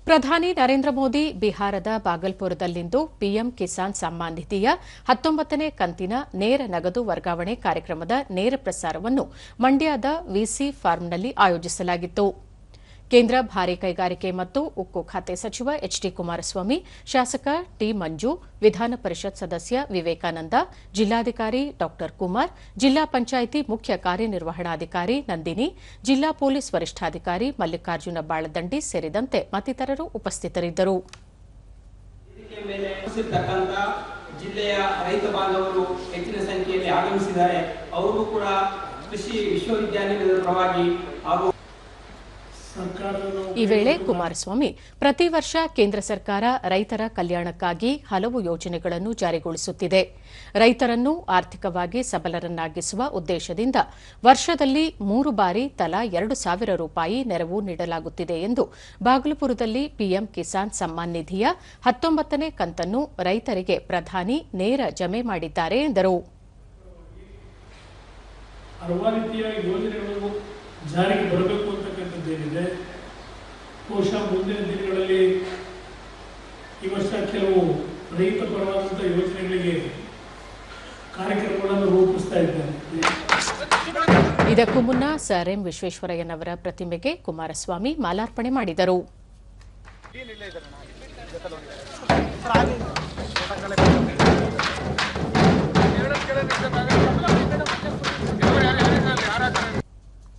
ಪ್ರಧಾನಿ ನರೇಂದ್ರ ಮೋದಿ ಬಿಹಾರದ ಬಾಗಲ್ಪುರದಲ್ಲಿಂದು ಪಿಎಂ ಕಿಸಾನ್ ಸಮ್ಮಾನ್ ನಿಧಿಯ 19ನೇ ಕಂತಿನ ನೇರ ನಗದು ವರ್ಗಾವಣೆ ಕಾರ್ಯಕ್ರಮದ ನೇರ ಪ್ರಸಾರವನ್ನು ಮಂಡ್ಯದ ವಿಸಿ ಫಾರ್ಮ್ನಲ್ಲಿ ಆಯೋಜಿಸಲಾಗಿತ್ತು. ಕೇಂದ್ರ ಭಾರೀ ಕೈಗಾರಿಕೆ ಮತ್ತು ಉಕ್ಕು ಖಾತೆ ಸಚಿವ ಎಚ್ಡಿ ಕುಮಾರಸ್ವಾಮಿ, ಶಾಸಕ ಟಿ ಮಂಜು, ವಿಧಾನ ಪರಿಷತ್ ಸದಸ್ಯ ವಿವೇಕಾನಂದ, ಜಿಲ್ಲಾಧಿಕಾರಿ ಡಾ ಕುಮಾರ್, ಜಿಲ್ಲಾ ಪಂಚಾಯಿತಿ ಮುಖ್ಯ ಕಾರ್ಯನಿರ್ವಹಣಾಧಿಕಾರಿ ನಂದಿನಿ, ಜಿಲ್ಲಾ ಪೊಲೀಸ್ ವರಿಷ್ಠಾಧಿಕಾರಿ ಮಲ್ಲಿಕಾರ್ಜುನ ಬಾಳದಂಡಿ ಸೇರಿದಂತೆ ಮತ್ತಿತರರು ಉಪಸ್ಥಿತರಿದ್ದರು. ಜಿಲ್ಲೆಯ ರೈತ ಬಾಂಧವರು ಹೆಚ್ಚಿನ ಸಂಖ್ಯೆಯಲ್ಲಿ ಆಗಮಿಸಿದ್ದಾರೆ. ಅವರು ಕೂಡ ಕೃಷಿ ವಿಶ್ವವಿದ್ಯಾನಿಲಯದ ಪರವಾಗಿ ಹಾಗೂ ಈ ವೇಳೆ ಕುಮಾರಸ್ವಾಮಿ ಪ್ರತಿ ವರ್ಷ ಕೇಂದ್ರ ಸರ್ಕಾರ ರೈತರ ಕಲ್ಯಾಣಕ್ಕಾಗಿ ಹಲವು ಯೋಜನೆಗಳನ್ನು ಜಾರಿಗೊಳಿಸುತ್ತಿದೆ. ರೈತರನ್ನು ಆರ್ಥಿಕವಾಗಿ ಸಬಲರನ್ನಾಗಿಸುವ ಉದ್ದೇಶದಿಂದ ವರ್ಷದಲ್ಲಿ 3 ಬಾರಿ ತಲಾ 2,000 ರೂಪಾಯಿ ನೆರವು ನೀಡಲಾಗುತ್ತಿದೆ ಎಂದು ಬಾಗಲಪುರದಲ್ಲಿ ಪಿಎಂ ಕಿಸಾನ್ ಸಮ್ಮಾನ್ ನಿಧಿಯ 19ನೇ ಕಂತನ್ನು ರೈತರಿಗೆ ಪ್ರಧಾನಿ ನೇರ ಜಮೆ ಮಾಡಿದ್ದಾರೆ ಎಂದರು. ಜಾರಿಗೆ ಬರಬೇಕು ಅಂತಕ್ಕಂಥದ್ದೇನಿದೆ. ಬಹುಶಃ ಮುಂದಿನ ದಿನಗಳಲ್ಲಿ ಈ ವರ್ಷ ಕೆಲವು ರೈತ ಪರವಾದಂಥ ಯೋಜನೆಗಳಿಗೆ ಕಾರ್ಯಕ್ರಮಗಳನ್ನು ರೂಪಿಸ್ತಾ ಇದ್ದಾರೆ. ಇದಕ್ಕೂ ಮುನ್ನ ಸರ್ ಎಂ ವಿಶ್ವೇಶ್ವರಯ್ಯನವರ ಪ್ರತಿಮೆಗೆ ಕುಮಾರಸ್ವಾಮಿ ಮಾಲಾರ್ಪಣೆ ಮಾಡಿದರು. ¡Gracias!